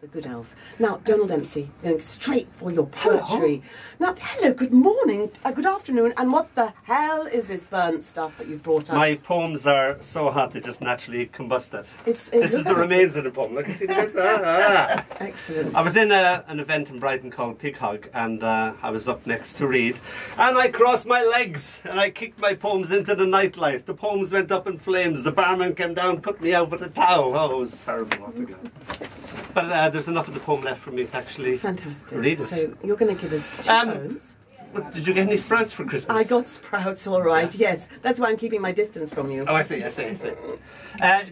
The good elf. Now, Donald Dempsey, going straight for your poetry. Now, hello, good morning, good afternoon, and what the hell is this burnt stuff that you've brought us? My poems are so hot they just naturally combusted. This is the remains of the poem. Look, you see the Excellent. I was in an event in Brighton called Pig Hog, and I was up next to read, and I crossed my legs and I kicked my poems into the nightlife. The poems went up in flames. The barman came down, put me out with a towel. Oh, it was terrible. But there's enough of the poem left for me to actually Fantastic. read it. So you're going to give us two poems. Did you get any sprouts for Christmas? I got sprouts, all right, yes. That's why I'm keeping my distance from you. Oh, I see.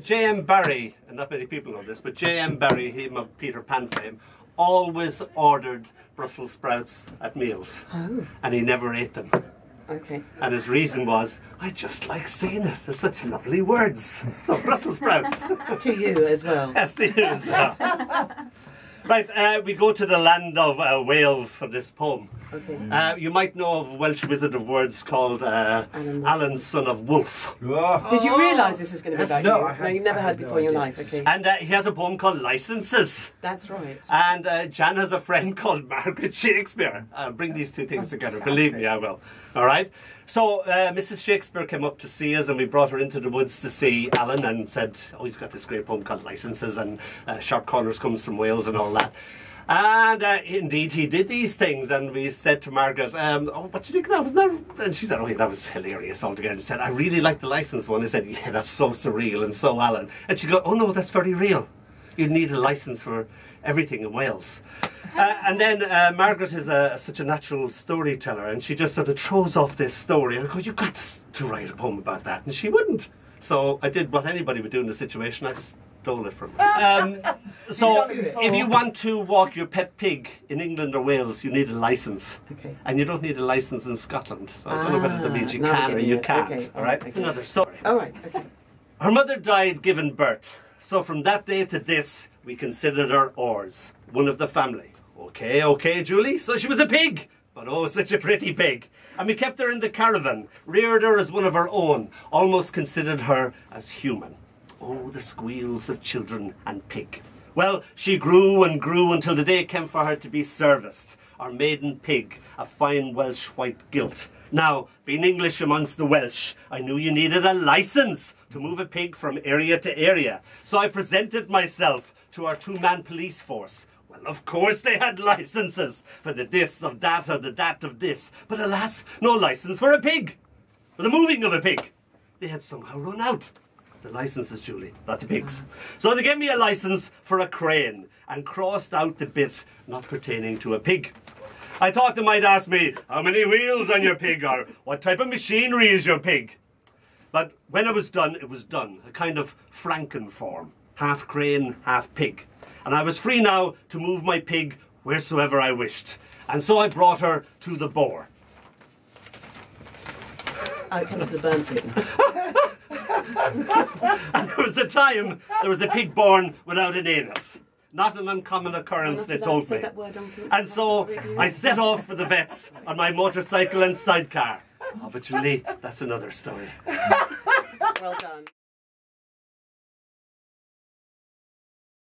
J.M. Barrie, and not many people know this, but J.M. Barrie, him of Peter Pan fame, always ordered Brussels sprouts at meals. Oh. And he never ate them. Okay. And his reason was, I just like saying it. They're such lovely words. So, Brussels sprouts. To you as well. Yes, to you as well. Right, we go to the land of Wales for this poem. Okay. You might know of a Welsh wizard of words called Alan, son of Wolf. Oh. Did you realise this is going to be about you? No, you've never heard it before in your life. Okay. And he has a poem called Licenses. That's right. And Jan has a friend called Margaret Shakespeare. I'll bring these two things together. Believe me, I will. All right. So Mrs. Shakespeare came up to see us, and we brought her into the woods to see Alan, and said, "Oh, he's got this great poem called Licenses, and Sharp Corners comes from Wales, and all that." And indeed, he did these things, and we said to Margaret, "Oh, what do you think of that? Wasn't that?" And she said, "Oh, yeah, that was hilarious altogether." She said, "I really like the license one." I said, "Yeah, that's so surreal and so Alan." And she go, "Oh no, that's very real. You need a license for everything in Wales." And then Margaret is such a natural storyteller, and she just sort of throws off this story. And I go, "You've got to write a poem about that." And she wouldn't. So I did what anybody would do in the situation. I stole it from her. So if you want to walk your pet pig in England or Wales, you need a license. Okay. And you don't need a license in Scotland. So I don't know whether that means you can or you can't. Okay. All right? Okay. Another story. All right. Okay. Her mother died giving birth. So from that day to this, we considered her ours, one of the family. Okay, Julie. So she was a pig, but oh, such a pretty pig. And we kept her in the caravan, reared her as one of our own, almost considered her as human. Oh, the squeals of children and pig. Well, she grew and grew until the day came for her to be serviced. Our maiden pig, a fine Welsh white gilt. Now, being English amongst the Welsh, I knew you needed a licence to move a pig from area to area. So I presented myself to our two-man police force. Well, of course they had licences for the this of that or the that of this. But alas, no licence for a pig. For the moving of a pig. They had somehow run out. The licences, Julie, not the pigs. So they gave me a licence for a crane and crossed out the bit not pertaining to a pig. I thought they might ask me, how many wheels on your pig, or what type of machinery is your pig? But when it was done, a kind of Frankenform. Half crane, half pig. And I was free now to move my pig wheresoever I wished. And so I brought her to the boar. I come to the burnt bit. And there was the time there was a pig born without an anus. Not an uncommon occurrence, they told me. And so I set off for the vets on my motorcycle and sidecar. Oh, but Julie, that's another story. Well done.